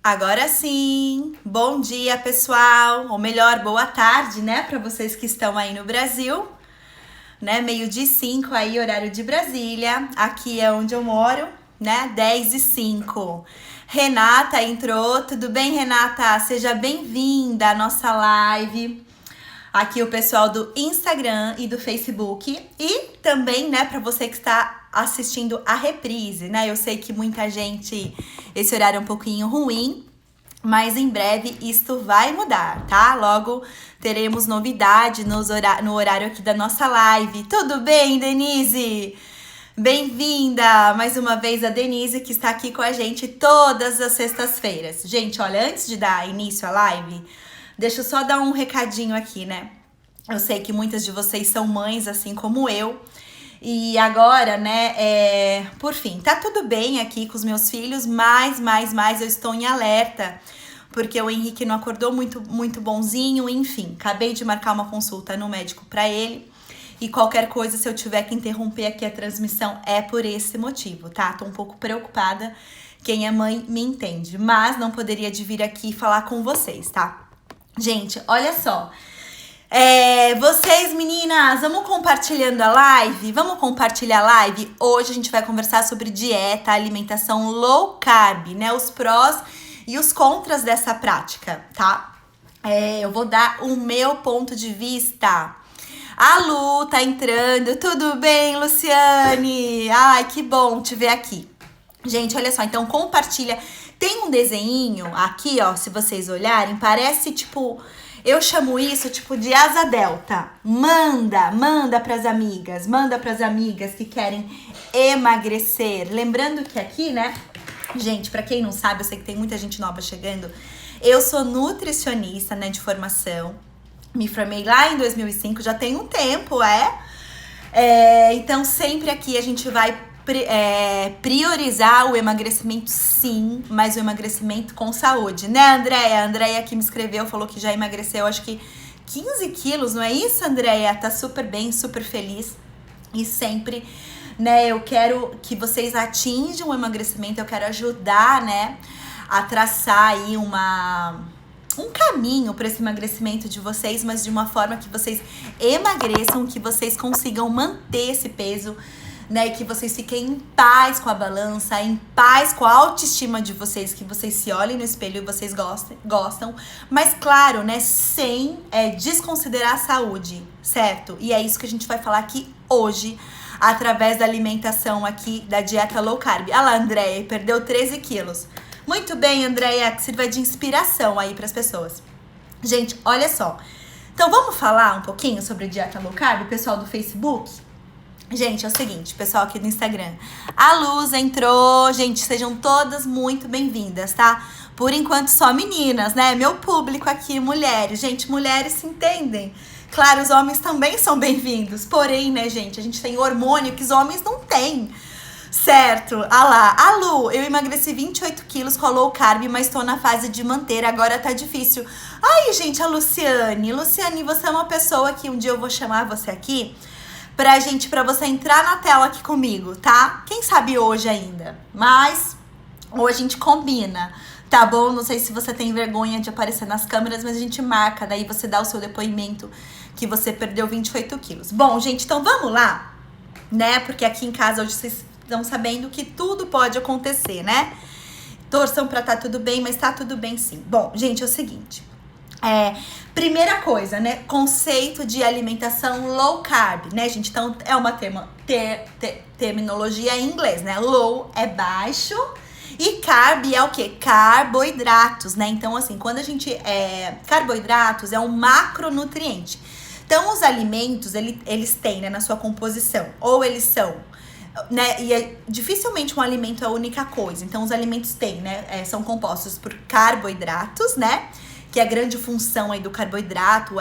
Agora sim, bom dia pessoal, ou melhor, boa tarde, né, para vocês que estão aí no Brasil, né, 12h05 aí, horário de Brasília, aqui é onde eu moro, né, 10h05. Renata entrou, tudo bem, Renata? Seja bem-vinda à nossa live. Aqui o pessoal do Instagram e do Facebook e também, né, para você que está assistindo a reprise, né? Eu sei que muita gente, esse horário é um pouquinho ruim, mas em breve isto vai mudar, tá? Logo teremos novidade no horário aqui da nossa live. Tudo bem, Denise? Bem-vinda mais uma vez a Denise, que está aqui com a gente todas as sextas-feiras. Gente, olha, antes de dar início à live, deixa eu só dar um recadinho aqui, né? Eu sei que muitas de vocês são mães, assim como eu. E agora, né, por fim, tá tudo bem aqui com os meus filhos, mas eu estou em alerta. Porque o Henrique não acordou muito bonzinho, enfim. Acabei de marcar uma consulta no médico para ele. E qualquer coisa, se eu tiver que interromper aqui a transmissão, é por esse motivo, tá? Tô um pouco preocupada. Quem é mãe me entende. Mas não poderia de vir aqui falar com vocês, tá? Gente, olha só. Vocês, meninas, vamos compartilhando a live? Vamos compartilhar a live? Hoje a gente vai conversar sobre dieta, alimentação low carb, né? Os prós e os contras dessa prática, tá? Eu vou dar o meu ponto de vista. A Lu tá entrando. Tudo bem, Luciane? Ai, que bom te ver aqui. Gente, olha só, então compartilha. Tem um desenho aqui, ó, se vocês olharem, parece tipo... Eu chamo isso tipo de asa delta. Manda pras amigas que querem emagrecer. Lembrando que aqui, né, gente, pra quem não sabe, eu sei que tem muita gente nova chegando. Eu sou nutricionista, né, de formação. Me formei lá em 2005, já tem um tempo, então sempre aqui a gente vai priorizar o emagrecimento, sim, mas o emagrecimento com saúde, né, Andréia? A Andréia que me escreveu, falou que já emagreceu, acho que 15 quilos, não é isso, Andréia? Tá super bem, super feliz. E sempre, né, eu quero que vocês atinjam o emagrecimento, eu quero ajudar, né, a traçar aí um caminho para esse emagrecimento de vocês, mas de uma forma que vocês emagreçam, que vocês consigam manter esse peso, né, que vocês fiquem em paz com a balança, em paz com a autoestima de vocês, que vocês se olhem no espelho e vocês gostam, mas claro, né, sem desconsiderar a saúde, certo? E é isso que a gente vai falar aqui hoje, através da alimentação aqui, da dieta low carb. Olha lá, Andréia, perdeu 13 quilos. Muito bem, Andréia, que sirva de inspiração aí para as pessoas. Gente, olha só. Então, vamos falar um pouquinho sobre dieta low carb, pessoal do Facebook? Gente, é o seguinte, pessoal aqui do Instagram. A Luz entrou. Gente, sejam todas muito bem-vindas, tá? Por enquanto, só meninas, né? Meu público aqui, mulheres. Gente, mulheres se entendem. Claro, os homens também são bem-vindos. Porém, né, gente, a gente tem hormônio que os homens não têm. Certo, lá, a Lu, eu emagreci 28 quilos com a low carb, mas tô na fase de manter, agora tá difícil. Ai, gente, a Luciane, você é uma pessoa que um dia eu vou chamar você aqui pra você entrar na tela aqui comigo, tá? Quem sabe hoje ainda, mas hoje a gente combina, tá bom? Não sei se você tem vergonha de aparecer nas câmeras, mas a gente marca, daí você dá o seu depoimento que você perdeu 28 quilos. Bom, gente, então vamos lá, né? Porque aqui em casa hoje vocês estão sabendo que tudo pode acontecer, né? Torçam pra tá tudo bem, mas tá tudo bem sim. Bom, gente, é o seguinte. Primeira coisa, né? Conceito de alimentação low carb, né, gente? Então, é uma terminologia em inglês, né? Low é baixo e carb é o quê? Carboidratos, né? Então, assim, quando a gente... carboidratos é um macronutriente. Então, os alimentos, eles têm, né, na sua composição, ou eles são... né, e dificilmente um alimento é a única coisa. Então, os alimentos têm, né, são compostos por carboidratos, né, que a grande função aí do carboidrato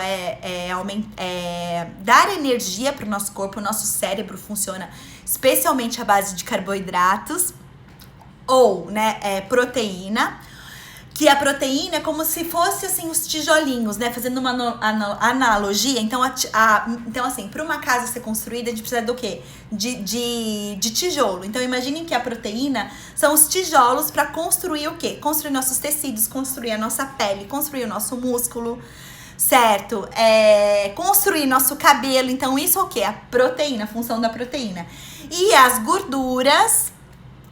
dar energia para o nosso corpo. O nosso cérebro funciona especialmente à base de carboidratos ou, né, proteína. que a proteína é como se fosse, assim, os tijolinhos, né? Fazendo uma analogia. Então, então assim, para uma casa ser construída, a gente precisa do quê? De tijolo. Então, imaginem que a proteína são os tijolos para construir o quê? Construir nossos tecidos, construir a nossa pele, construir o nosso músculo, certo? Construir nosso cabelo. Então, isso é o quê? A proteína, a função da proteína. E as gorduras,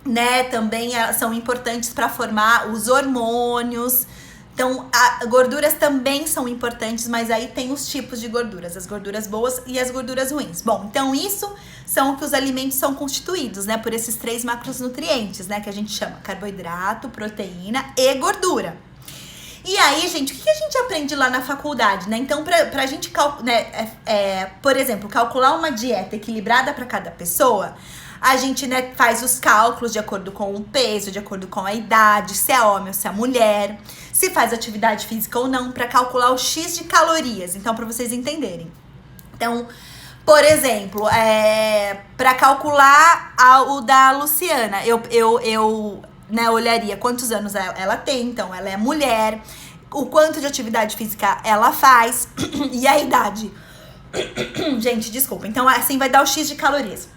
né, também são importantes para formar os hormônios. Então, gorduras também são importantes, mas aí tem os tipos de gorduras, as gorduras boas e as gorduras ruins. Bom, então isso são que os alimentos são constituídos, né, por esses 3 macronutrientes, né, que a gente chama carboidrato, proteína e gordura. E aí, gente, o que a gente aprende lá na faculdade, né? Então, pra gente, por exemplo, calcular uma dieta equilibrada para cada pessoa, a gente, né, faz os cálculos de acordo com o peso, de acordo com a idade, se é homem ou se é mulher, se faz atividade física ou não, para calcular o X de calorias. Então, para vocês entenderem. Então, por exemplo, para calcular o da Luciana, eu né, olharia quantos anos ela tem, então ela é mulher, o quanto de atividade física ela faz e a idade. Gente, desculpa. Então, assim vai dar o X de calorias.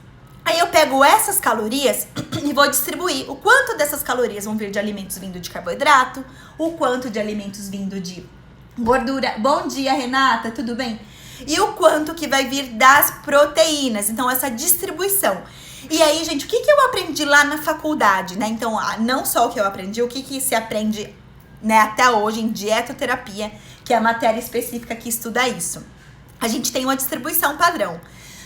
Aí eu pego essas calorias e vou distribuir o quanto dessas calorias vão vir de alimentos vindo de carboidrato, o quanto de alimentos vindo de gordura. Bom dia, Renata, tudo bem? E o quanto que vai vir das proteínas. Então, essa distribuição. E aí, gente, o que eu aprendi lá na faculdade, né? Então, não só o que eu aprendi, o que se aprende, né, até hoje em dietoterapia, que é a matéria específica que estuda isso. A gente tem uma distribuição padrão.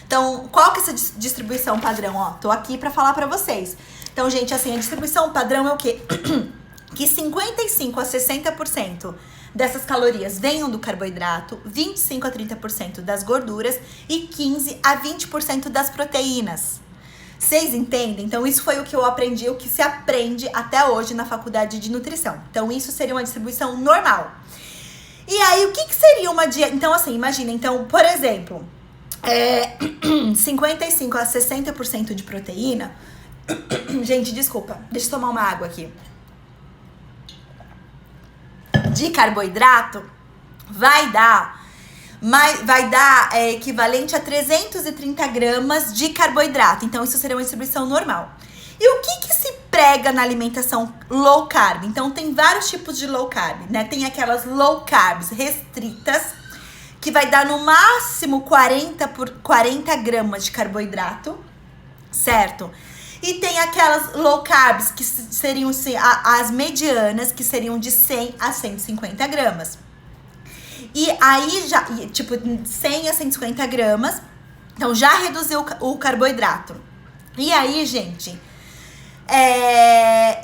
Então, qual que é essa distribuição padrão? Ó, tô aqui pra falar pra vocês. Então, gente, assim, a distribuição padrão é o quê? Que 55% a 60% dessas calorias venham do carboidrato, 25% a 30% das gorduras e 15% a 20% das proteínas. Vocês entendem? Então, isso foi o que eu aprendi, o que se aprende até hoje na faculdade de nutrição. Então, isso seria uma distribuição normal. E aí, o que seria uma dieta? Então, assim, imagina, então, por exemplo, 55% a 60% de proteína. Gente, desculpa, deixa eu tomar uma água aqui. De carboidrato vai dar equivalente a 330 gramas de carboidrato. Então, isso seria uma distribuição normal. E o que se prega na alimentação low carb? Então, tem vários tipos de low carb, né? Tem aquelas low carbs restritas, que vai dar no máximo 40 gramas de carboidrato, certo? E tem aquelas low carbs, que seriam as medianas, que seriam de 100 a 150 gramas. E aí, tipo, 100 a 150 gramas, então já reduziu o carboidrato. E aí, gente,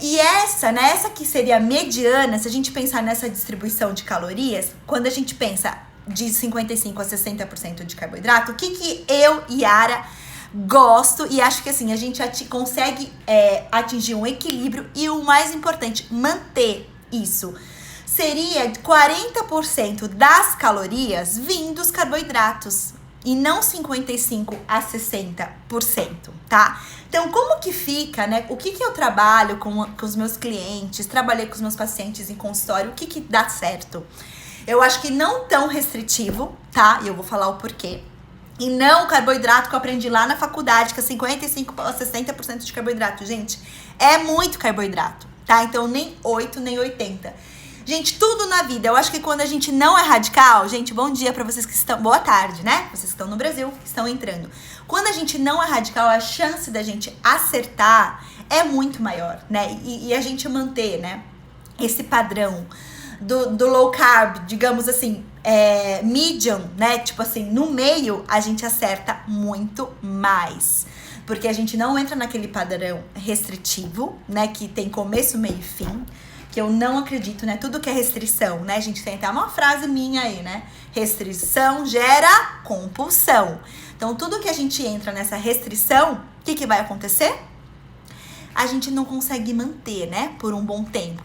e essa que seria a mediana, se a gente pensar nessa distribuição de calorias, quando a gente pensa de 55% a 60% de carboidrato, o que eu, Yara, gosto e acho que assim, a gente consegue atingir um equilíbrio e o mais importante, manter isso. Seria 40% das calorias vindo dos carboidratos e não 55% a 60%, tá? Então, como que fica, né? O que eu trabalho com os meus clientes, trabalhei com os meus pacientes em consultório, o que dá certo? Eu acho que não tão restritivo, tá? E eu vou falar o porquê. E não o carboidrato que eu aprendi lá na faculdade, que é 55% a 60% de carboidrato. Gente, é muito carboidrato, tá? Então, nem 8, nem 80. Gente, tudo na vida. Eu acho que quando a gente não é radical... Gente, bom dia pra vocês que estão... Boa tarde, né? Vocês que estão no Brasil, que estão entrando. Quando a gente não é radical, a chance da gente acertar é muito maior, né? E a gente manter, né, esse padrão do low carb, digamos assim, medium, né? Tipo assim, no meio a gente acerta muito mais. Porque a gente não entra naquele padrão restritivo, né? Que tem começo, meio e fim. Que eu não acredito, né? Tudo que é restrição, né? A gente tem até uma frase minha aí, né? Restrição gera compulsão. Então, tudo que a gente entra nessa restrição, o que vai acontecer? A gente não consegue manter, né? Por um bom tempo.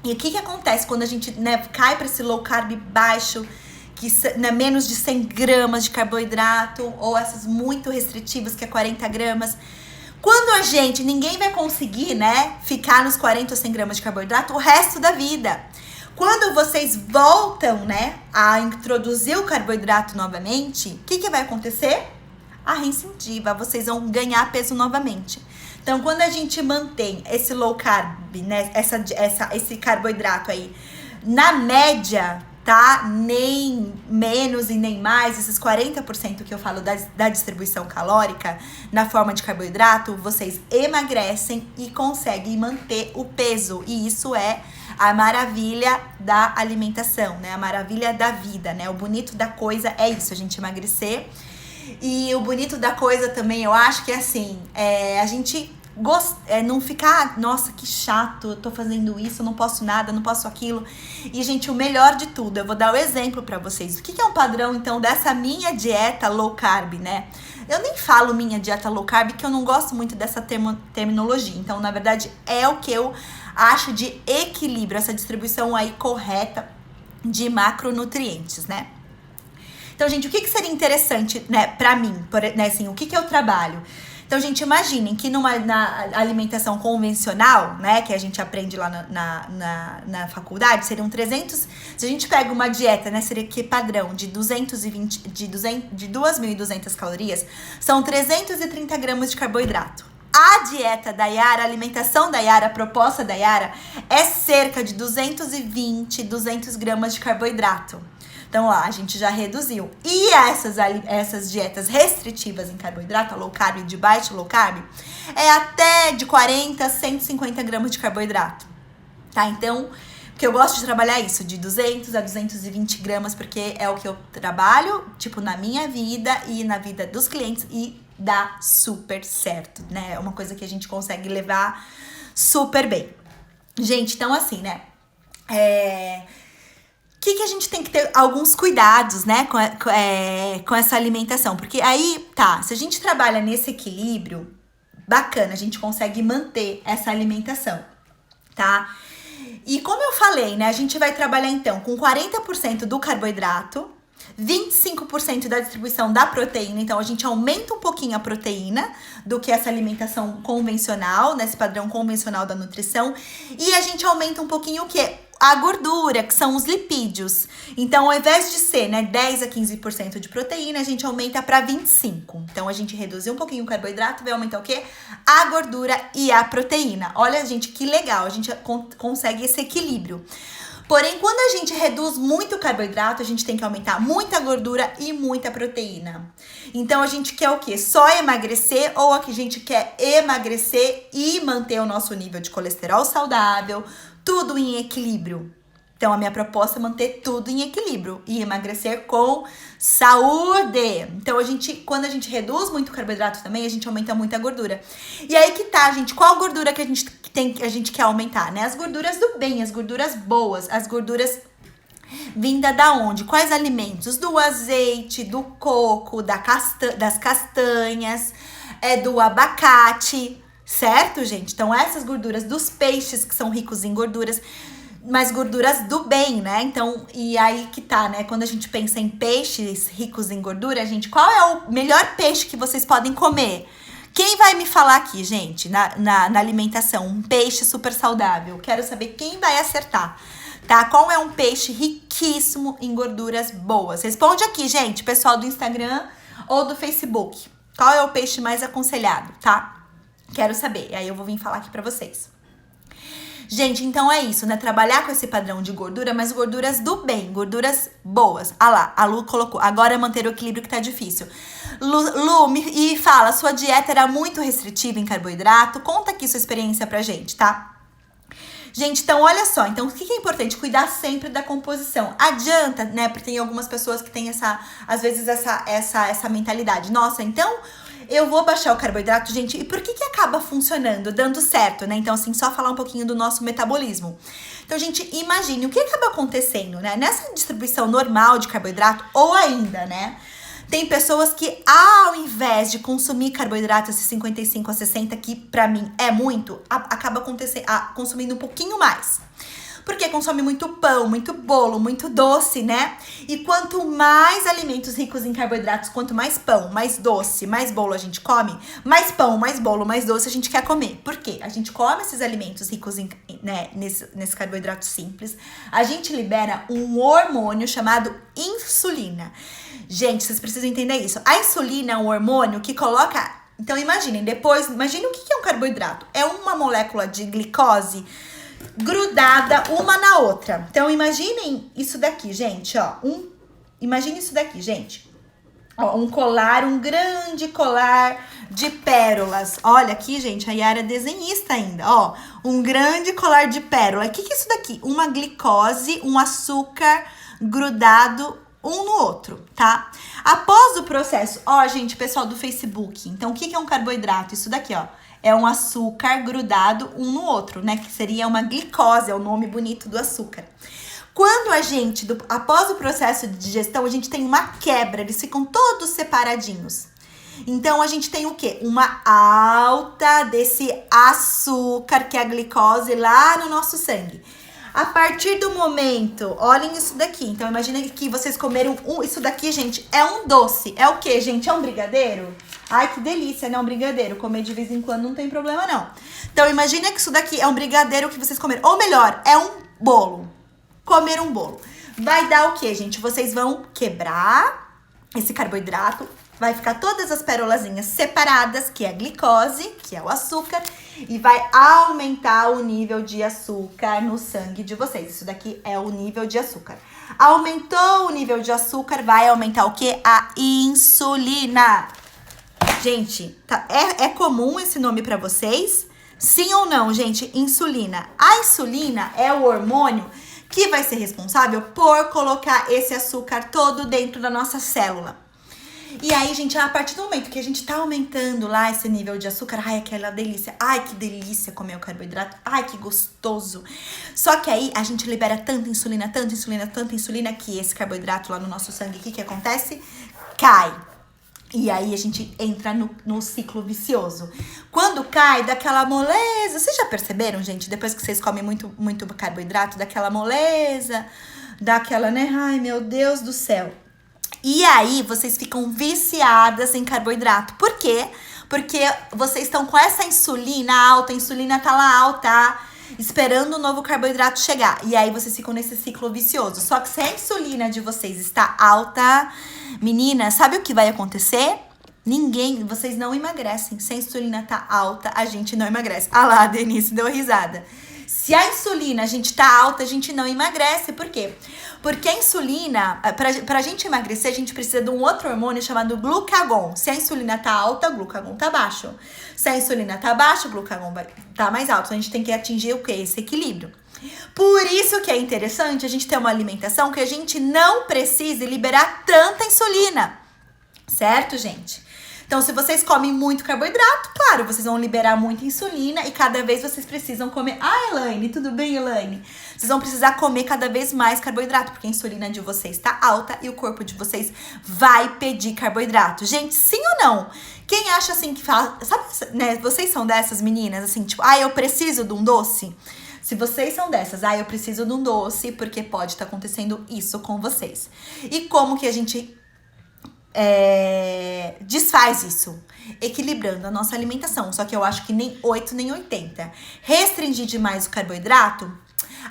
E o que acontece quando a gente, né, cai para esse low carb baixo, que né, menos de 100 gramas de carboidrato, ou essas muito restritivas, que é 40 gramas? Ninguém vai conseguir, né, ficar nos 40 ou 100 gramas de carboidrato o resto da vida. Quando vocês voltam, né, a introduzir o carboidrato novamente, o que vai acontecer? A recidiva, vocês vão ganhar peso novamente. Então, quando a gente mantém esse low carb, né, esse carboidrato aí, na média, tá? Nem menos e nem mais, esses 40% que eu falo da distribuição calórica na forma de carboidrato, vocês emagrecem e conseguem manter o peso. E isso é a maravilha da alimentação, né? A maravilha da vida, né? O bonito da coisa é isso, a gente emagrecer. E o bonito da coisa também, eu acho que é assim, a gente não ficar, nossa, que chato, eu tô fazendo isso, eu não posso nada, não posso aquilo. E, gente, o melhor de tudo, eu vou dar o exemplo pra vocês. O que é um padrão, então, dessa minha dieta low carb, né? Eu nem falo minha dieta low carb, que eu não gosto muito dessa terminologia. Então, na verdade, é o que eu acho de equilíbrio, essa distribuição aí correta de macronutrientes, né? Então, gente, o que seria interessante, né, pra mim, né, assim, o que eu trabalho? Então, gente, imaginem que na alimentação convencional, né, que a gente aprende lá na faculdade, seriam 300... Se a gente pega uma dieta, né, seria que padrão de 2.200 calorias, são 330 gramas de carboidrato. A dieta da Yara, a alimentação da Yara, a proposta da Yara é cerca de 200 gramas de carboidrato. Então, lá, a gente já reduziu. E essas dietas restritivas em carboidrato, low carb e de baixo low carb, é até de 40 a 150 gramas de carboidrato, tá? Então, porque eu gosto de trabalhar isso, de 200 a 220 gramas, porque é o que eu trabalho, tipo, na minha vida e na vida dos clientes, e dá super certo, né? É uma coisa que a gente consegue levar super bem. Gente, então assim, né? Que a gente tem que ter alguns cuidados, né, com essa alimentação. Porque aí, tá, se a gente trabalha nesse equilíbrio, bacana, a gente consegue manter essa alimentação, tá? E como eu falei, né, a gente vai trabalhar, então, com 40% do carboidrato, 25% da distribuição da proteína. Então, a gente aumenta um pouquinho a proteína do que essa alimentação convencional, nesse padrão convencional da nutrição. E a gente aumenta um pouquinho o quê? A gordura, que são os lipídios. Então, ao invés de ser, né, 10 a 15% de proteína, a gente aumenta para 25%. Então, a gente reduziu um pouquinho o carboidrato, vai aumentar o quê? A gordura e a proteína. Olha, gente, que legal. A gente consegue esse equilíbrio. Porém, quando a gente reduz muito o carboidrato, a gente tem que aumentar muita gordura e muita proteína. Então, a gente quer o quê? Só emagrecer, ou a gente quer emagrecer e manter o nosso nível de colesterol saudável, tudo em equilíbrio. Então, a minha proposta é manter tudo em equilíbrio e emagrecer com saúde. Então, quando a gente reduz muito o carboidrato também, a gente aumenta muito a gordura. E aí que tá, gente, qual gordura que a gente quer aumentar, né? As gorduras do bem, as gorduras boas, as gorduras vinda da onde? Quais alimentos? Do azeite, do coco, das castanhas, do abacate, certo, gente? Então, essas gorduras dos peixes, que são ricos em gorduras, mas gorduras do bem, né? Então, e aí que tá, né? Quando a gente pensa em peixes ricos em gordura, gente, qual é o melhor peixe que vocês podem comer? Quem vai me falar aqui, gente, na alimentação? Um peixe super saudável. Quero saber quem vai acertar, tá? Qual é um peixe riquíssimo em gorduras boas? Responde aqui, gente, pessoal do Instagram ou do Facebook. Qual é o peixe mais aconselhado, tá? Quero saber, e aí eu vou vir falar aqui pra vocês. Gente, então é isso, né? Trabalhar com esse padrão de gordura, mas gorduras do bem, gorduras boas. Ah lá, a Lu colocou, agora é manter o equilíbrio que tá difícil. Lu, me fala, sua dieta era muito restritiva em carboidrato? Conta aqui sua experiência pra gente, tá? Gente, então olha só, então o que é importante? Cuidar sempre da composição. Adianta, né? Porque tem algumas pessoas que têm às vezes essa mentalidade. Nossa, então eu vou baixar o carboidrato, gente. E por que acaba funcionando, dando certo, né? Então, assim, só falar um pouquinho do nosso metabolismo. Então, gente, imagine o que acaba acontecendo, né? Nessa distribuição normal de carboidrato, ou ainda, né? Tem pessoas que, ao invés de consumir carboidrato, esses 55 a 60, que pra mim é muito, acaba consumindo um pouquinho mais. Porque consome muito pão, muito bolo, muito doce, né? E quanto mais alimentos ricos em carboidratos, quanto mais pão, mais doce, mais bolo a gente come, mais pão, mais bolo, mais doce a gente quer comer. Por quê? A gente come esses alimentos ricos em, né, nesse carboidrato simples, a gente libera um hormônio chamado insulina. Gente, vocês precisam entender isso. A insulina é um hormônio que coloca... Então imaginem o que é um carboidrato. É uma molécula de glicose grudada uma na outra. Então imaginem isso daqui, gente, ó. Imagine isso daqui, gente. Ó, um grande colar de pérolas. Olha aqui, gente, a Yara é desenhista ainda, ó. Um grande colar de pérola. O que é isso daqui? Uma glicose, um açúcar grudado um no outro, tá? Após o processo, ó, gente, pessoal do Facebook, então o que é um carboidrato? Isso daqui, ó, é um açúcar grudado um no outro, né? Que seria uma glicose, é o nome bonito do açúcar. Quando a gente, após o processo de digestão, a gente tem uma quebra, eles ficam todos separadinhos. Então, a gente tem o quê? Uma alta desse açúcar, que é a glicose, lá no nosso sangue. A partir do momento, olhem isso daqui. Então, imagina que vocês comeram isso daqui, gente, é um doce. É o quê, gente? É um brigadeiro? Ai, que delícia, né? Um brigadeiro. Comer de vez em quando não tem problema, não. Então, imagina que isso daqui é um brigadeiro que vocês comeram. Ou melhor, é um bolo. Comer um bolo. Vai dar o quê, gente? Vocês vão quebrar esse carboidrato. Vai ficar todas as pérolazinhas separadas, que é a glicose, que é o açúcar, e vai aumentar o nível de açúcar no sangue de vocês. Isso daqui é o nível de açúcar. Aumentou o nível de açúcar, vai aumentar o quê? A insulina. Gente, tá, é comum esse nome pra vocês? Sim ou não, gente? Insulina. A insulina é o hormônio que vai ser responsável por colocar esse açúcar todo dentro da nossa célula. E aí, gente, a partir do momento que a gente tá aumentando lá esse nível de açúcar, ai, aquela delícia, ai, que delícia comer o carboidrato, ai, que gostoso. Só que aí a gente libera tanta insulina, que esse carboidrato lá no nosso sangue, o que acontece? Cai. E aí a gente entra no ciclo vicioso. Quando cai, dá aquela moleza. Vocês já perceberam, gente? Depois que vocês comem muito carboidrato, daquela moleza, daquela, né? Ai, meu Deus do céu. E aí, vocês ficam viciadas em carboidrato. Por quê? Porque vocês estão com essa insulina alta, a insulina tá lá alta, esperando o novo carboidrato chegar. E aí, vocês ficam nesse ciclo vicioso. Só que se a insulina de vocês está alta, meninas, sabe o que vai acontecer? Vocês não emagrecem. Se a insulina tá alta, a gente não emagrece. Ah lá, a Denise deu risada. Se a insulina, a gente tá alta, a gente não emagrece. Por quê? Porque a insulina, pra gente emagrecer, a gente precisa de um outro hormônio chamado glucagon. Se a insulina tá alta, o glucagon tá baixo. Se a insulina tá baixa, o glucagon vai tá mais alto. Então, a gente tem que atingir o quê? Esse equilíbrio. Por isso que é interessante a gente ter uma alimentação que a gente não precise liberar tanta insulina. Certo, gente? Então, se vocês comem muito carboidrato, claro, vocês vão liberar muita insulina e cada vez vocês precisam comer... Ah, Elaine, tudo bem, Elaine? Vocês vão precisar comer cada vez mais carboidrato, porque a insulina de vocês tá alta e o corpo de vocês vai pedir carboidrato. Gente, sim ou não? Quem acha assim que fala... Sabe, né? Vocês são dessas meninas, assim, tipo... Ah, eu preciso de um doce? Se vocês são dessas, eu preciso de um doce, porque pode estar acontecendo isso com vocês. E como que a gente... desfaz isso, equilibrando a nossa alimentação. Só que eu acho que nem 8 nem 80. Restringir demais o carboidrato,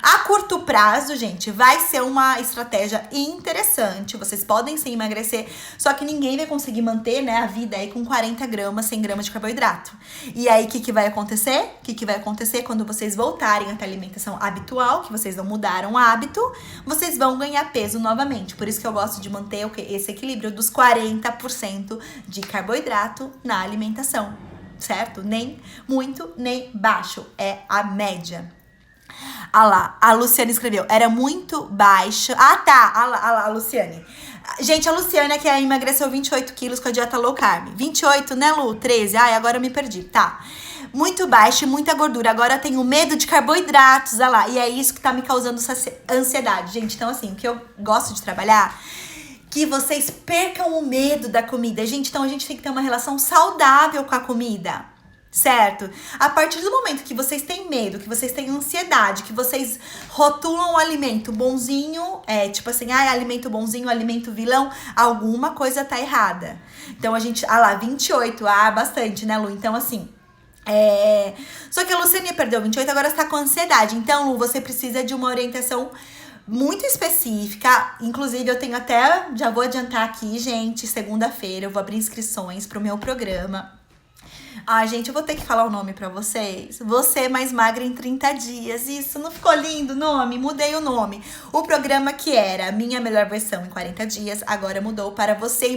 a curto prazo, gente, vai ser uma estratégia interessante. Vocês podem sim emagrecer, só que ninguém vai conseguir manter, né, a vida aí com 40 gramas, 100 gramas de carboidrato. E aí, o que vai acontecer? O que vai acontecer quando vocês voltarem até a alimentação habitual, que vocês não mudaram o hábito, vocês vão ganhar peso novamente. Por isso que eu gosto de manter esse equilíbrio dos 40% de carboidrato na alimentação, certo? Nem muito, nem baixo. É a média. Ah lá, a Luciane escreveu, era muito baixo. Ah, tá, ah lá, a Luciane. Gente, a Luciane é que emagreceu 28 quilos com a dieta low carb. 28, né, Lu? 13. Ai, agora eu me perdi. Tá. Muito baixo e muita gordura. Agora eu tenho medo de carboidratos, ah lá. E é isso que tá me causando essa ansiedade. Gente, então assim, o que eu gosto de trabalhar... Que vocês percam o medo da comida. Gente, então a gente tem que ter uma relação saudável com a comida. certo? A partir do momento que vocês têm medo, que vocês têm ansiedade, que vocês rotulam o alimento bonzinho, tipo assim, alimento bonzinho, alimento vilão, alguma coisa tá errada. Então a gente, lá, 28, bastante, né, Lu? Então assim, só que a Luciane perdeu 28, agora está com ansiedade. Então, Lu, você precisa de uma orientação muito específica. Inclusive, eu tenho até, já vou adiantar aqui, gente, segunda-feira eu vou abrir inscrições pro meu programa. Gente, eu vou ter que falar o nome pra vocês. Você mais magra em 30 dias. Isso, não ficou lindo o nome? Mudei o nome. O programa que era Minha Melhor Versão em 40 dias, agora mudou para Você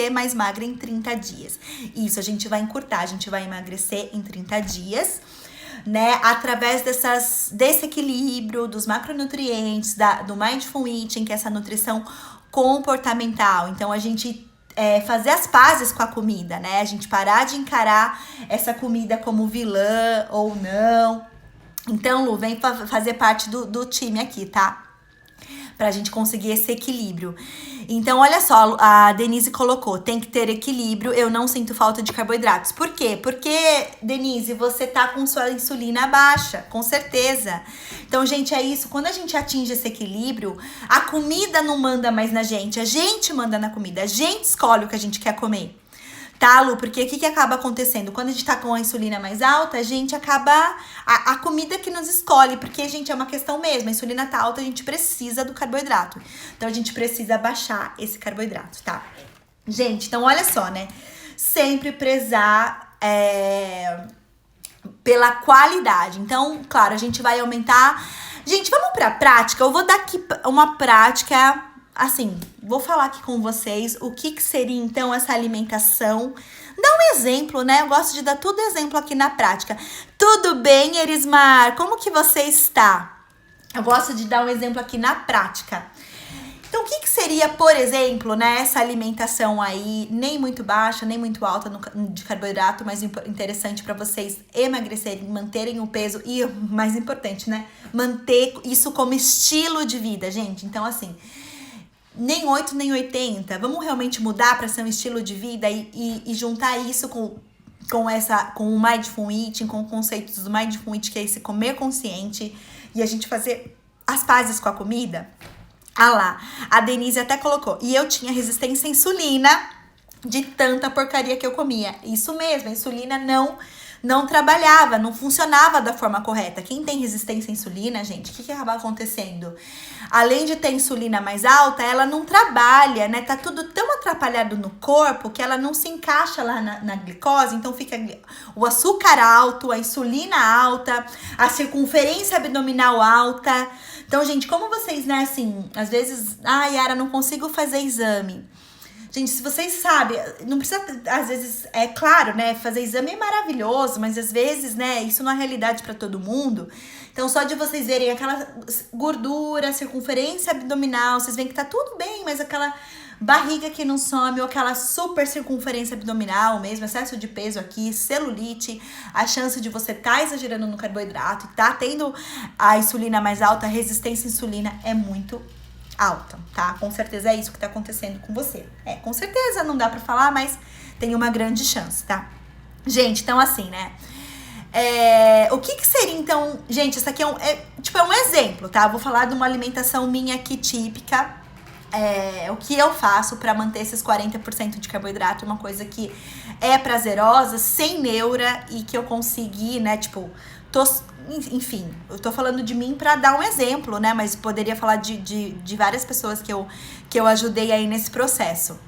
mais magra em 30 dias. Isso, a gente vai encurtar, a gente vai emagrecer em 30 dias, né? Através desse equilíbrio dos macronutrientes, do Mindful Eating, que é essa nutrição comportamental. Então, a gente fazer as pazes com a comida, né? A gente parar de encarar essa comida como vilã ou não. Então, Lu, vem fazer parte do time aqui, tá? Pra gente conseguir esse equilíbrio. Então, olha só, a Denise colocou, tem que ter equilíbrio, eu não sinto falta de carboidratos. Por quê? Porque, Denise, você tá com sua insulina baixa, com certeza. Então, gente, é isso, quando a gente atinge esse equilíbrio, a comida não manda mais na gente, a gente manda na comida, a gente escolhe o que a gente quer comer. Tá, Lu? Porque o que acaba acontecendo? Quando a gente tá com a insulina mais alta, a gente acaba... A comida que nos escolhe, porque, gente, é uma questão mesmo. A insulina tá alta, a gente precisa do carboidrato. Então, a gente precisa baixar esse carboidrato, tá? Gente, então, olha só, né? Sempre prezar pela qualidade. Então, claro, a gente vai aumentar... Gente, vamos pra prática? Eu vou dar aqui uma prática... Assim, vou falar aqui com vocês o que seria, então, essa alimentação. Dá um exemplo, né? Eu gosto de dar tudo exemplo aqui na prática. Tudo bem, Erismar? Como que você está? Eu gosto de dar um exemplo aqui na prática. Então, o que seria, por exemplo, né, essa alimentação aí, nem muito baixa, nem muito alta de carboidrato, mas interessante para vocês emagrecerem, manterem o peso e, mais importante, né, manter isso como estilo de vida, gente. Então, assim... Nem 8, nem 80. Vamos realmente mudar para ser um estilo de vida e juntar isso com o Mindful Eating, com conceitos do Mindful Eating, que é esse comer consciente, e a gente fazer as pazes com a comida? Lá, a Denise até colocou. E eu tinha resistência à insulina de tanta porcaria que eu comia. Isso mesmo, a insulina não trabalhava, não funcionava da forma correta. Quem tem resistência à insulina, gente, o que acaba acontecendo? Além de ter insulina mais alta, ela não trabalha, né? Tá tudo tão atrapalhado no corpo que ela não se encaixa lá na glicose, então fica o açúcar alto, a insulina alta, a circunferência abdominal alta. Então, gente, como vocês, né, assim, às vezes, Yara, não consigo fazer exame. Gente, se vocês sabem, não precisa, às vezes, é claro, né, fazer exame é maravilhoso, mas às vezes, né, isso não é realidade para todo mundo. Então, só de vocês verem aquela gordura, circunferência abdominal, vocês veem que tá tudo bem, mas aquela barriga que não some, ou aquela super circunferência abdominal mesmo, excesso de peso aqui, celulite, a chance de você tá exagerando no carboidrato e tá tendo a insulina mais alta, a resistência à insulina é muito alta, tá? Com certeza é isso que tá acontecendo com você. Com certeza não dá pra falar, mas tem uma grande chance, tá? Gente, então assim, né? O que seria, então... Gente, isso aqui é um exemplo, tá? Eu vou falar de uma alimentação minha aqui típica. O que eu faço pra manter esses 40% de carboidrato, uma coisa que é prazerosa, sem neura e que eu consegui, né? Tipo, enfim, eu tô falando de mim pra dar um exemplo, né? Mas poderia falar de várias pessoas que eu ajudei aí nesse processo.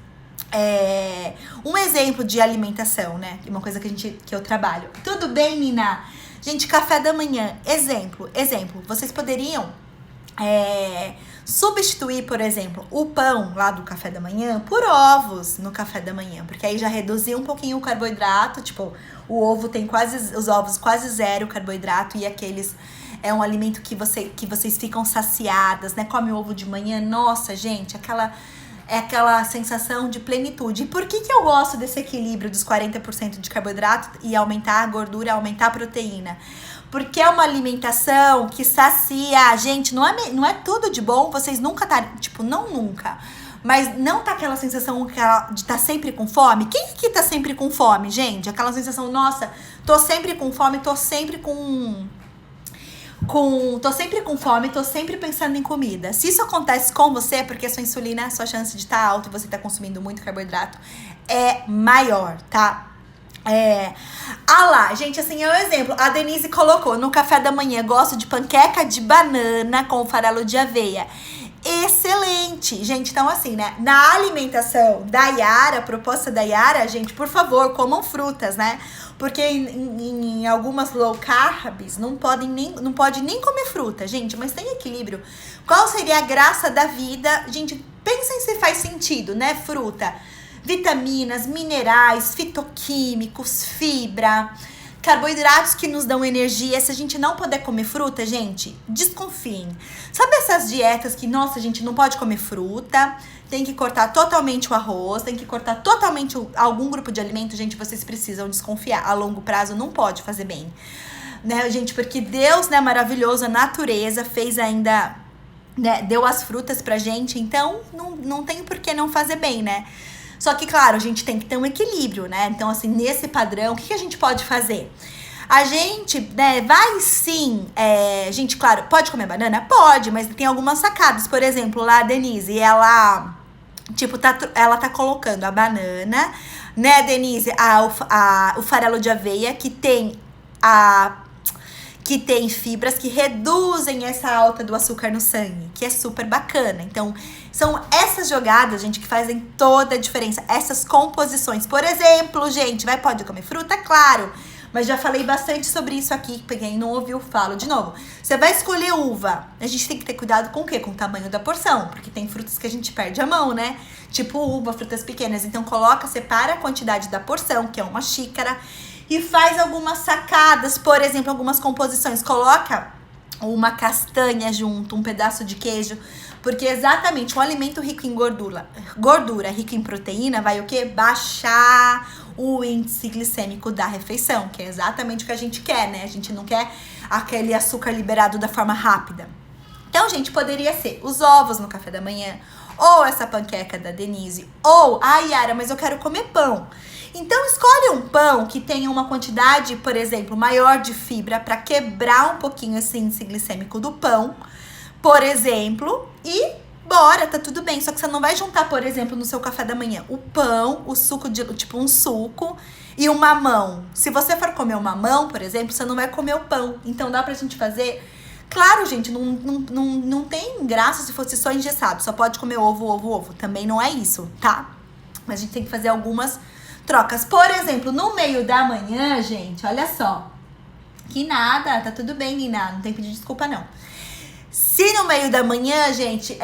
Um exemplo de alimentação, né? Uma coisa que eu trabalho. Tudo bem, Nina? Gente, café da manhã. Exemplo. Vocês poderiam substituir, por exemplo, o pão lá do café da manhã por ovos no café da manhã. Porque aí já reduzia um pouquinho o carboidrato. Tipo, os ovos quase zero carboidrato. E aqueles... É um alimento que vocês ficam saciadas, né? Come ovo de manhã. Nossa, gente, aquela sensação de plenitude. E por que eu gosto desse equilíbrio dos 40% de carboidrato e aumentar a gordura, aumentar a proteína? Porque é uma alimentação que sacia. Gente, não é tudo de bom, vocês nunca tá, tipo, não nunca. mas não tá aquela sensação de tá sempre com fome. Quem aqui tá sempre com fome, gente? Aquela sensação, nossa, tô sempre com fome, tô sempre fome, tô sempre pensando em comida. Se isso acontece com você, é porque a sua insulina, a sua chance de estar alta e você tá consumindo muito carboidrato é maior, tá? Lá, gente, assim, é um exemplo. A Denise colocou no café da manhã, gosto de panqueca de banana com farelo de aveia. Excelente, gente. Então, assim, né? Na alimentação da Yara, proposta da Yara, gente, por favor, comam frutas, né? Porque em algumas low carbs não pode nem comer fruta, gente, mas tem equilíbrio. Qual seria a graça da vida? Gente, pensem se faz sentido, né? Fruta, vitaminas, minerais, fitoquímicos, fibra, carboidratos que nos dão energia. Se a gente não puder comer fruta, gente, desconfiem. Sabe essas dietas que, nossa, a gente não pode comer fruta, tem que cortar totalmente o arroz, tem que cortar totalmente algum grupo de alimento? Gente, vocês precisam desconfiar. A longo prazo não pode fazer bem, né, gente? Porque Deus, né, maravilhoso, a natureza fez ainda, né, deu as frutas pra gente, então não tem por que não fazer bem, né? Só que, claro, a gente tem que ter um equilíbrio, né? Então, assim, nesse padrão, o que a gente pode fazer? A gente, né, vai sim, gente, claro, pode comer banana? Pode, mas tem algumas sacadas. Por exemplo, lá a Denise, ela, tipo, ela tá colocando a banana, né, Denise, o farelo de aveia, que tem fibras que reduzem essa alta do açúcar no sangue, que é super bacana. Então, são essas jogadas, gente, que fazem toda a diferença. Essas composições. Por exemplo, gente, pode comer fruta? Claro. Mas já falei bastante sobre isso aqui. Quem não ouviu, falo de novo. Você vai escolher uva. A gente tem que ter cuidado com o quê? Com o tamanho da porção. Porque tem frutas que a gente perde a mão, né? Tipo uva, frutas pequenas. Então, separa a quantidade da porção, que é uma xícara, e faz algumas sacadas, por exemplo, algumas composições. Coloca uma castanha junto, um pedaço de queijo, porque exatamente um alimento rico em gordura rico em proteína, vai o quê? Baixar o índice glicêmico da refeição, que é exatamente o que a gente quer, né? A gente não quer aquele açúcar liberado da forma rápida. Então, gente, poderia ser os ovos no café da manhã, ou essa panqueca da Denise, ou, Yara, mas eu quero comer pão. Então, escolhe um pão que tenha uma quantidade, por exemplo, maior de fibra para quebrar um pouquinho esse índice glicêmico do pão, por exemplo, e bora, tá tudo bem. Só que você não vai juntar, por exemplo, no seu café da manhã, o pão, o suco, tipo um suco e um mamão. Se você for comer um mamão, por exemplo, você não vai comer o pão. Então, dá pra gente fazer... Claro, gente, não tem graça se fosse só engessado. Só pode comer ovo. Também não é isso, tá? Mas a gente tem que fazer algumas trocas. Por exemplo, no meio da manhã, gente, olha só. Que nada, tá tudo bem, Nina. Não tem que pedir desculpa, não. Se no meio da manhã, gente,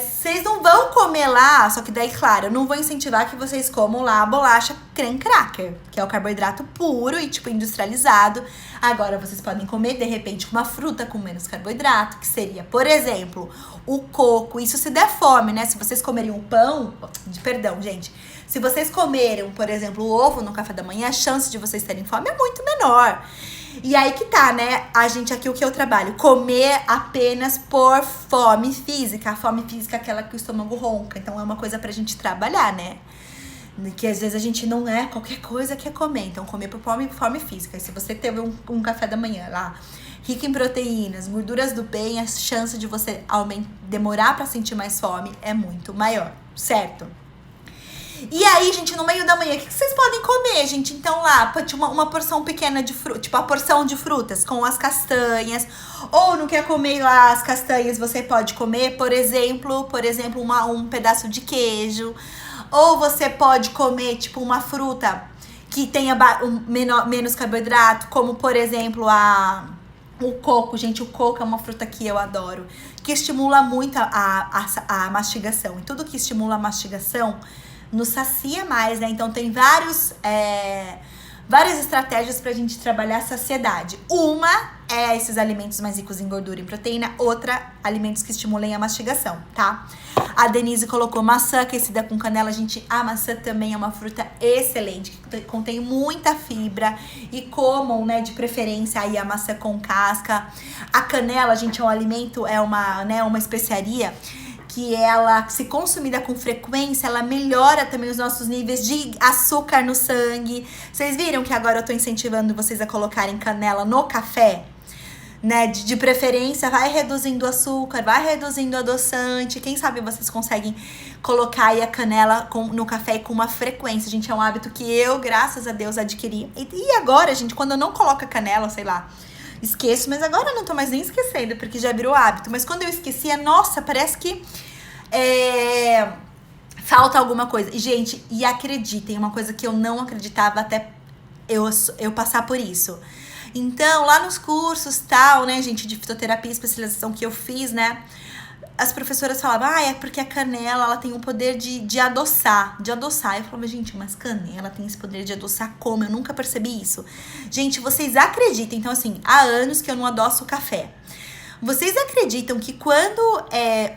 vocês não vão comer lá, só que daí, claro, eu não vou incentivar que vocês comam lá a bolacha creme cracker, que é o carboidrato puro e, tipo, industrializado. Agora, vocês podem comer, de repente, uma fruta com menos carboidrato, que seria, por exemplo, o coco. Isso se der fome, né? Se vocês comerem um pão... Perdão, gente. Se vocês comerem, por exemplo, o ovo no café da manhã, a chance de vocês terem fome é muito menor. E aí que tá, né? A gente aqui, o que eu trabalho? Comer apenas por fome física. A fome física é aquela que o estômago ronca. Então, é uma coisa pra gente trabalhar, né? Que às vezes a gente não qualquer coisa quer comer. Então, comer por fome física. E se você teve um café da manhã lá, rico em proteínas, gorduras do bem, a chance de você demorar pra sentir mais fome é muito maior, certo? E aí, gente, no meio da manhã, o que vocês podem comer, gente? Então lá, uma porção pequena de fruta, tipo a porção de frutas com as castanhas. Ou não quer comer lá as castanhas, você pode comer, por exemplo, um pedaço de queijo. Ou você pode comer, tipo, uma fruta que tenha menos carboidrato, como, por exemplo, o coco. Gente, o coco é uma fruta que eu adoro, que estimula muito a mastigação. E tudo que estimula a mastigação nos sacia mais, né? Então tem várias estratégias pra gente trabalhar a saciedade. Uma é esses alimentos mais ricos em gordura e proteína, outra, alimentos que estimulem a mastigação, tá? A Denise colocou maçã aquecida com canela. Gente, a maçã também é uma fruta excelente, que contém muita fibra, e comam, né, de preferência aí a maçã com casca. A canela, gente, é um alimento, uma especiaria que ela, se consumida com frequência, ela melhora também os nossos níveis de açúcar no sangue. Vocês viram que agora eu tô incentivando vocês a colocarem canela no café? Né, de preferência, vai reduzindo o açúcar, vai reduzindo o adoçante. Quem sabe vocês conseguem colocar aí a canela no café com uma frequência. Gente, é um hábito que eu, graças a Deus, adquiri. E agora, gente, quando eu não coloco a canela, sei lá, esqueço, mas agora eu não tô mais nem esquecendo, porque já virou hábito. Mas quando eu esquecia, nossa, parece que falta alguma coisa. E, gente, e acreditem, uma coisa que eu não acreditava até eu passar por isso. Então, lá nos cursos, tal, né, gente, de fitoterapia, especialização que eu fiz, né, as professoras falavam, é porque a canela, ela tem o poder de adoçar. Eu falava, gente, mas canela tem esse poder de adoçar como? Eu nunca percebi isso. Gente, vocês acreditam, então, assim, há anos que eu não adoço café. Vocês acreditam que quando,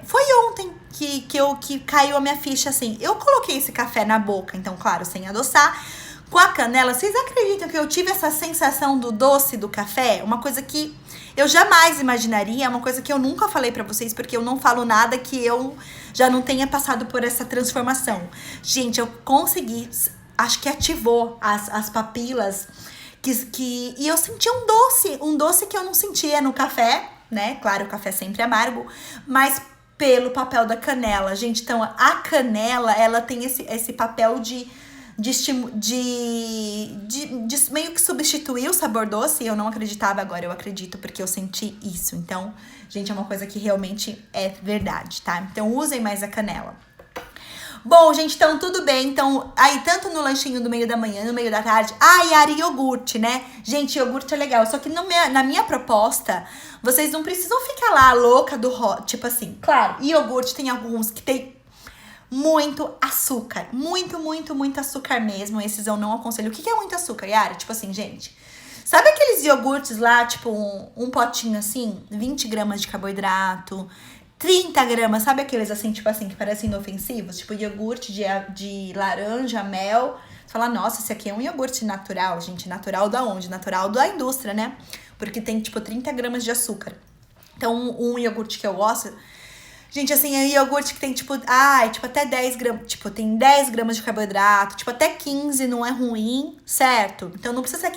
foi ontem que caiu a minha ficha, assim, eu coloquei esse café na boca, então, claro, sem adoçar, com a canela, vocês acreditam que eu tive essa sensação do doce do café? Uma coisa que eu jamais imaginaria, uma coisa que eu nunca falei pra vocês, porque eu não falo nada que eu já não tenha passado por essa transformação. Gente, eu consegui, acho que ativou as papilas, e eu senti um doce que eu não sentia no café, né? Claro, o café é sempre amargo, mas pelo papel da canela. Gente, então a canela, ela tem esse papel de meio que substituir o sabor doce. Eu não acreditava, agora eu acredito, porque eu senti isso. Então, gente, é uma coisa que realmente é verdade, tá? Então, usem mais a canela. Bom, gente, então tudo bem. Então, aí, tanto no lanchinho do meio da manhã, no meio da tarde. Yara, iogurte, né? Gente, iogurte é legal. Só que na minha proposta, vocês não precisam ficar lá louca tipo assim. Claro, iogurte tem alguns que tem muito açúcar. Muito açúcar mesmo. Esses eu não aconselho. O que é muito açúcar, Yara? Tipo assim, gente, sabe aqueles iogurtes lá, tipo um potinho assim, 20 gramas de carboidrato, 30 gramas, sabe aqueles assim, tipo assim, que parecem inofensivos? Tipo iogurte de laranja, mel. Você fala, nossa, esse aqui é um iogurte natural, gente. Natural da onde? Natural da indústria, né? Porque tem, tipo, 30 gramas de açúcar. Então, um iogurte que eu gosto... Gente, assim, é iogurte que tem, tipo, até 10 gramas, tipo, tem 10 gramas de carboidrato, tipo, até 15 não é ruim, certo? Então, não precisa ser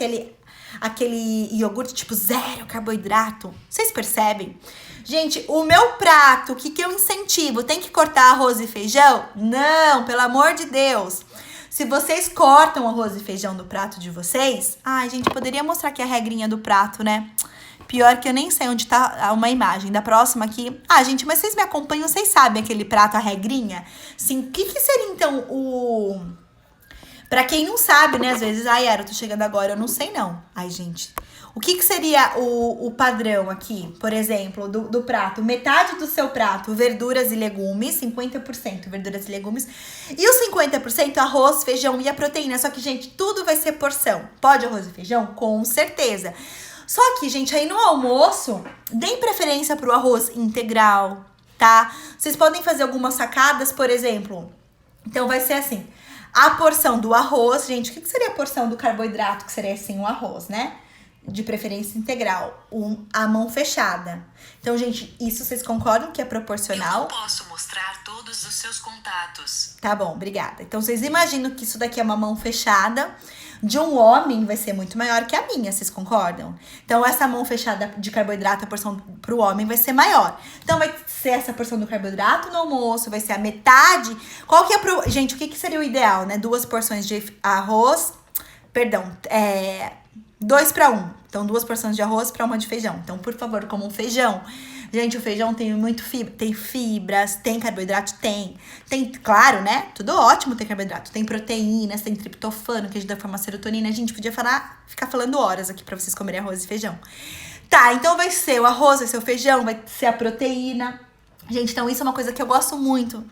aquele iogurte, tipo, zero carboidrato. Vocês percebem? Gente, o meu prato, o que eu incentivo? Tem que cortar arroz e feijão? Não, pelo amor de Deus. Se vocês cortam arroz e feijão do prato de vocês... gente, poderia mostrar aqui a regrinha do prato, né? Pior que eu nem sei onde tá uma imagem. Da próxima aqui... gente, mas vocês me acompanham, vocês sabem aquele prato, a regrinha? Sim, o que seria, então, o... Pra quem não sabe, né? Às vezes, Yara, eu tô chegando agora, eu não sei não. Gente... O que seria o padrão aqui, por exemplo, do prato? Metade do seu prato, verduras e legumes, 50% verduras e legumes. E os 50% arroz, feijão e a proteína. Só que, gente, tudo vai ser porção. Pode arroz e feijão? Com certeza. Só que, gente, aí no almoço, deem preferência pro arroz integral, tá? Vocês podem fazer algumas sacadas, por exemplo. Então, vai ser assim. A porção do arroz, gente, o que seria a porção do carboidrato? Que seria, assim, o arroz, né? De preferência integral, a mão fechada. Então, gente, isso vocês concordam que é proporcional? Eu não posso mostrar todos os seus contatos. Tá bom, obrigada. Então, vocês imaginam que isso daqui é uma mão fechada de um homem, vai ser muito maior que a minha, vocês concordam? Então, essa mão fechada de carboidrato, a porção pro homem vai ser maior. Então, vai ser essa porção do carboidrato no almoço, vai ser a metade. Qual que é gente, o que seria o ideal, né? 2 porções de arroz, 2 para 1. Então, 2 porções de arroz para 1 de feijão. Então, por favor, como um feijão. Gente, o feijão tem tem fibras, tem carboidrato? Tem, claro, né? Tudo ótimo ter carboidrato. Tem proteínas, tem triptofano, que ajuda a formar serotonina. A gente podia ficar falando horas aqui pra vocês comerem arroz e feijão. Tá, então vai ser o arroz, vai ser o feijão, vai ser a proteína. Gente, então isso é uma coisa que eu gosto muito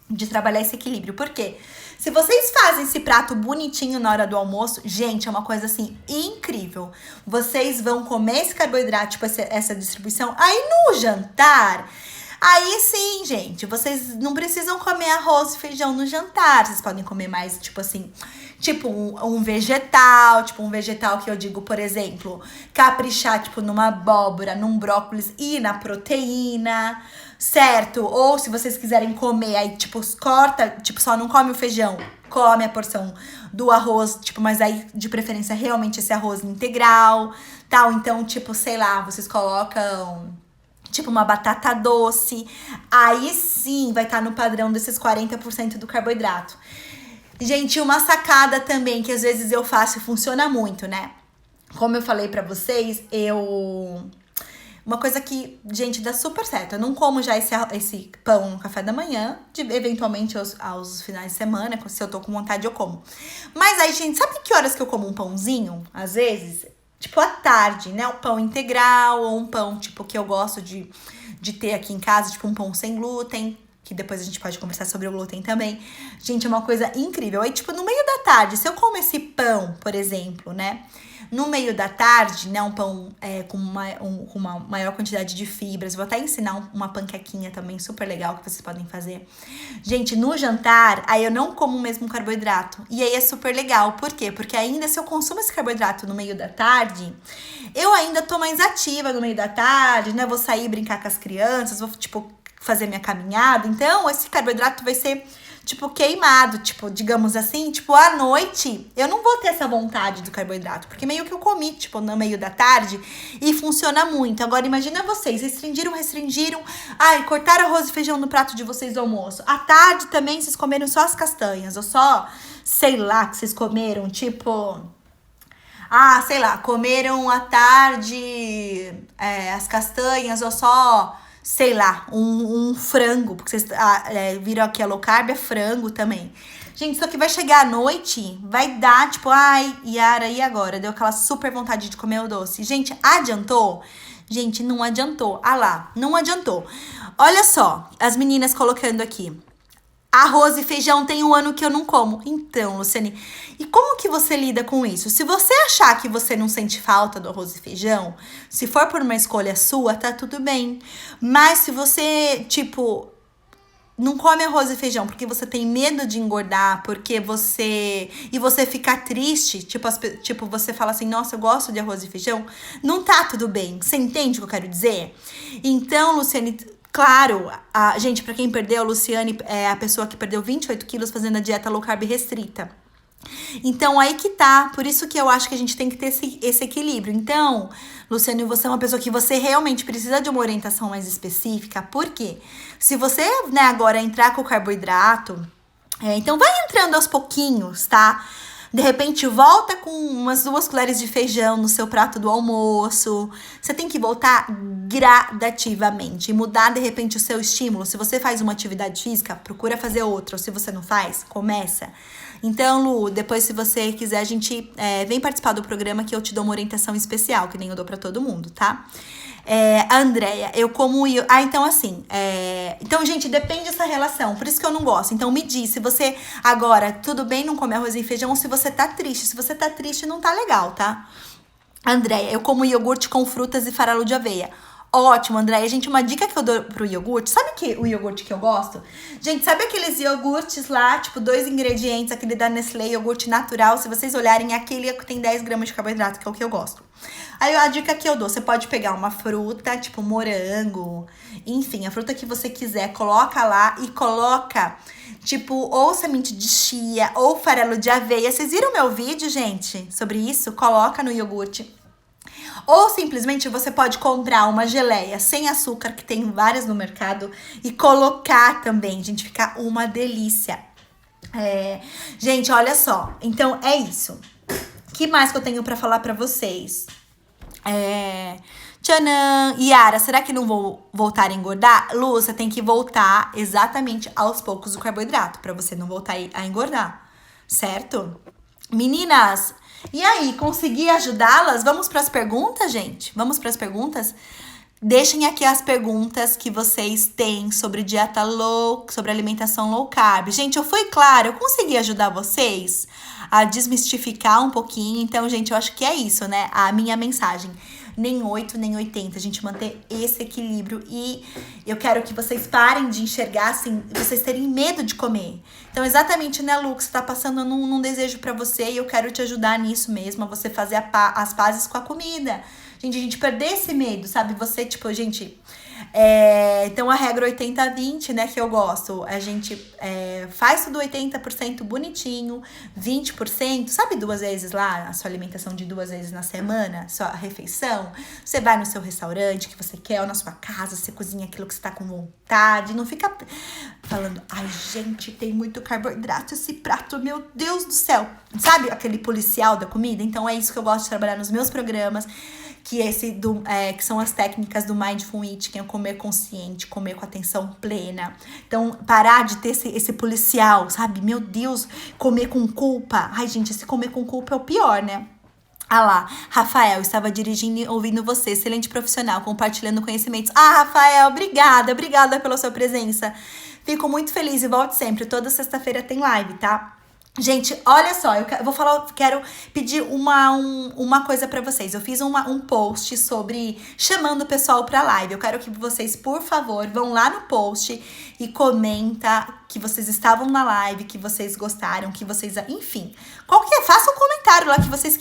de trabalhar esse equilíbrio. Por quê? Se vocês fazem esse prato bonitinho na hora do almoço, gente, é uma coisa assim incrível. Vocês vão comer esse carboidrato, tipo essa distribuição. Aí no jantar, Aí sim, gente, vocês não precisam comer arroz e feijão no jantar. Vocês podem comer mais, tipo assim, tipo um vegetal, tipo um vegetal que eu digo, por exemplo, caprichar, tipo, numa abóbora, num brócolis e na proteína, certo? Ou se vocês quiserem comer, aí, tipo, corta, tipo, só não come o feijão, come a porção do arroz, tipo, mas aí, de preferência, realmente esse arroz integral, tal. Então, tipo, sei lá, vocês colocam tipo uma batata doce, aí sim vai estar no padrão desses 40% do carboidrato. Gente, uma sacada também que às vezes eu faço e funciona muito, né? Como eu falei pra vocês, uma coisa que, gente, dá super certo. Eu não como já esse pão no café da manhã, eventualmente aos finais de semana, se eu tô com vontade eu como. Mas aí, gente, sabe que horas que eu como um pãozinho? Às vezes, tipo à tarde, né? O pão integral ou um pão, tipo, que eu gosto de ter aqui em casa, tipo um pão sem glúten, que depois a gente pode conversar sobre o glúten também. Gente, é uma coisa incrível. Aí, tipo, no meio da tarde, se eu como esse pão, por exemplo, né? No meio da tarde, né, um pão com uma maior quantidade de fibras. Vou até ensinar uma panquequinha também super legal que vocês podem fazer. Gente, no jantar, aí eu não como o mesmo carboidrato. E aí é super legal. Por quê? Porque ainda se eu consumo esse carboidrato no meio da tarde, eu ainda tô mais ativa no meio da tarde, né? Vou sair brincar com as crianças, vou, tipo, fazer minha caminhada. Então, esse carboidrato vai ser tipo, queimado, tipo, digamos assim, tipo, à noite, eu não vou ter essa vontade do carboidrato, porque meio que eu comi, tipo, no meio da tarde, e funciona muito. Agora, imagina vocês, restringiram, ai, cortaram arroz e feijão no prato de vocês do almoço. À tarde também, vocês comeram só as castanhas, ou só, sei lá, que vocês comeram, tipo... sei lá, comeram à tarde as castanhas, ou só... sei lá, um frango, porque vocês viram aqui a low carb, é frango também. Gente, só que vai chegar à noite, vai dar, tipo, ai, Yara, e agora? Deu aquela super vontade de comer o doce. Gente, adiantou? Gente, não adiantou. Ah lá, não adiantou. Olha só, as meninas colocando aqui. Arroz e feijão tem um ano que eu não como. Então, Luciane, e como que você lida com isso? Se você achar que você não sente falta do arroz e feijão, se for por uma escolha sua, tá tudo bem. Mas se você, tipo, não come arroz e feijão porque você tem medo de engordar, porque você... e você fica triste, tipo, você fala assim, nossa, eu gosto de arroz e feijão, não tá tudo bem. Você entende o que eu quero dizer? Então, Luciane... claro, gente, pra quem perdeu, a Luciane é a pessoa que perdeu 28 quilos fazendo a dieta low carb restrita. Então, aí que tá. Por isso que eu acho que a gente tem que ter esse equilíbrio. Então, Luciane, você é uma pessoa que você realmente precisa de uma orientação mais específica. Por quê? Se você, né, agora entrar com o carboidrato, então vai entrando aos pouquinhos, tá? De repente, volta com umas 2 colheres de feijão no seu prato do almoço. Você tem que voltar gradativamente e mudar, de repente, o seu estímulo. Se você faz uma atividade física, procura fazer outra. Ou se você não faz, começa. Então, Lu, depois, se você quiser, a gente vem participar do programa que eu te dou uma orientação especial, que nem eu dou pra todo mundo, tá? Andréia, eu como... então assim... então, gente, depende dessa relação. Por isso que eu não gosto. Então, me diz, se você agora, tudo bem não comer arroz e feijão, ou se você tá triste. Se você tá triste, não tá legal, tá? Andréia, eu como iogurte com frutas e farelo de aveia. Ótimo, Andréia. Gente, uma dica que eu dou pro iogurte, sabe o iogurte que eu gosto? Gente, sabe aqueles iogurtes lá, tipo, 2 ingredientes, aquele da Nestlé, iogurte natural? Se vocês olharem, aquele que tem 10 gramas de carboidrato, que é o que eu gosto. Aí, a dica que eu dou, você pode pegar uma fruta, tipo morango, enfim, a fruta que você quiser, coloca lá e coloca, tipo, ou semente de chia, ou farelo de aveia. Vocês viram meu vídeo, gente, sobre isso? Coloca no iogurte. Ou simplesmente você pode comprar uma geleia sem açúcar, que tem várias no mercado, e colocar também, gente, fica uma delícia. Gente, olha só, então é isso. O que mais que eu tenho pra falar pra vocês? Tchanan! Yara, será que não vou voltar a engordar? Lu, você tem que voltar exatamente aos poucos o carboidrato, pra você não voltar a engordar, certo? Meninas... e aí, consegui ajudá-las? Vamos para as perguntas, gente? Vamos para as perguntas? Deixem aqui as perguntas que vocês têm sobre dieta sobre alimentação low carb. Gente, eu fui clara, eu consegui ajudar vocês a desmistificar um pouquinho. Então, gente, eu acho que é isso, né? A minha mensagem. nem 8, nem 80. A gente manter esse equilíbrio. E eu quero que vocês parem de enxergar, assim, vocês terem medo de comer. Então, exatamente, né, Lu, que você tá passando num desejo pra você e eu quero te ajudar nisso mesmo, a você fazer as pazes com a comida. Gente, a gente perder esse medo, sabe? Você, tipo, gente... então a regra 80-20, né, que eu gosto, a gente faz tudo 80% bonitinho, 20%, sabe 2 vezes lá, a sua alimentação de 2 vezes na semana, sua refeição, você vai no seu restaurante que você quer, ou na sua casa, você cozinha aquilo que você tá com vontade, não fica falando, ai gente, tem muito carboidrato esse prato, meu Deus do céu, sabe aquele policial da comida? Então é isso que eu gosto de trabalhar nos meus programas, que são as técnicas do Mindful Eating, que é comer consciente, comer com atenção plena. Então, parar de ter esse policial, sabe? Meu Deus, comer com culpa. Ai, gente, esse comer com culpa é o pior, né? Ah lá, Rafael, estava dirigindo e ouvindo você, excelente profissional, compartilhando conhecimentos. Ah, Rafael, obrigada pela sua presença. Fico muito feliz e volte sempre. Toda sexta-feira tem live, tá? Gente, olha só, quero pedir uma coisa pra vocês. Eu fiz um post sobre chamando o pessoal pra live. Eu quero que vocês, por favor, vão lá no post e comenta que vocês estavam na live, que vocês gostaram, que vocês... Enfim, faça um comentário lá que vocês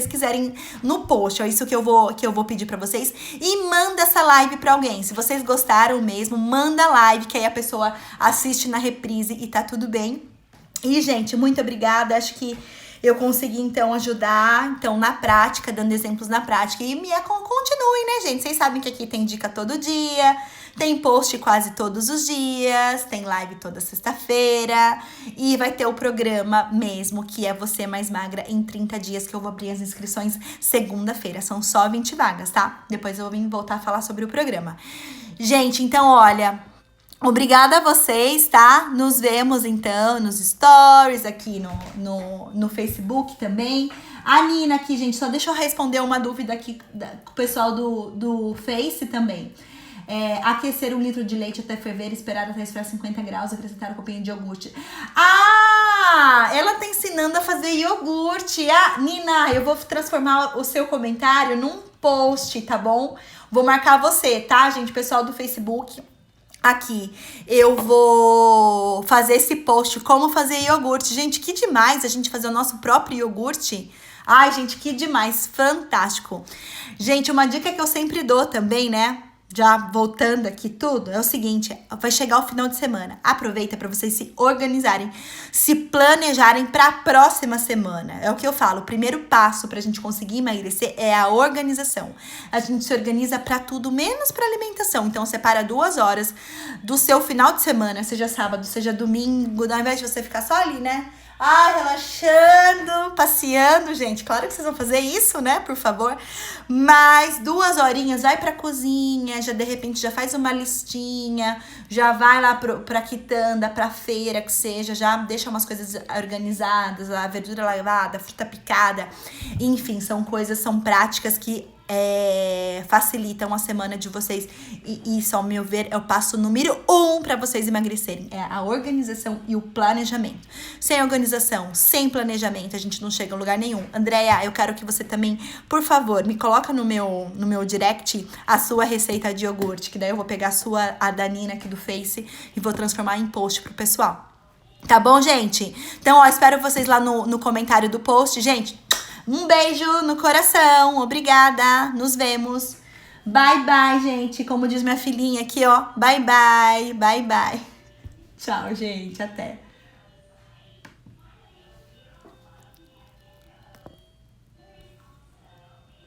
quiserem no post. É isso que eu vou pedir pra vocês. E manda essa live pra alguém. Se vocês gostaram mesmo, manda a live, que aí a pessoa assiste na reprise e tá tudo bem. E, gente, muito obrigada. Acho que eu consegui, então, ajudar. Então, na prática, dando exemplos na prática. E continuem, né, gente? Vocês sabem que aqui tem dica todo dia. Tem post quase todos os dias. Tem live toda sexta-feira. E vai ter o programa mesmo, que é Você Mais Magra em 30 dias, que eu vou abrir as inscrições segunda-feira. São só 20 vagas, tá? Depois eu vou voltar a falar sobre o programa. Gente, então, olha... Obrigada a vocês, tá? Nos vemos, então, nos stories, aqui no Facebook também. A Nina aqui, gente, só deixa eu responder uma dúvida aqui com o pessoal do Face também. Aquecer 1 litro de leite até ferver, esperar até esfriar 50 graus, acrescentar um copinho de iogurte. Ah, ela tá ensinando a fazer iogurte. Ah, Nina, eu vou transformar o seu comentário num post, tá bom? Vou marcar você, tá, gente? Pessoal do Facebook... Aqui, eu vou fazer esse post, como fazer iogurte. Gente, que demais a gente fazer o nosso próprio iogurte. Ai, gente, que demais, fantástico. Gente, uma dica que eu sempre dou também, né? Já voltando aqui tudo, é o seguinte, vai chegar o final de semana. Aproveita para vocês se organizarem, se planejarem para a próxima semana. É o que eu falo, o primeiro passo pra gente conseguir emagrecer é a organização. A gente se organiza para tudo, menos para alimentação. Então, separa 2 horas do seu final de semana, seja sábado, seja domingo, ao invés de você ficar só ali, né? Relaxando, passeando, gente. Claro que vocês vão fazer isso, né? Por favor. Mas 2 horinhas, vai pra cozinha, de repente já faz uma listinha, já vai lá pra quitanda, pra feira, que seja, já deixa umas coisas organizadas, a verdura lavada, fruta picada. Enfim, são práticas que facilitam a semana de vocês. E isso, ao meu ver, é o passo número 1 para vocês emagrecerem. É a organização e o planejamento. Sem organização, sem planejamento, a gente não chega a lugar nenhum. Andréia, eu quero que você também, por favor, me coloca no meu direct a sua receita de iogurte, que daí eu vou pegar a da Nina aqui do Face e vou transformar em post pro pessoal. Tá bom, gente? Então, espero vocês lá no comentário do post. Gente, um beijo no coração, obrigada, nos vemos. Bye, bye, gente. Como diz minha filhinha aqui, ó. Bye, bye, bye, bye. Tchau, gente, até.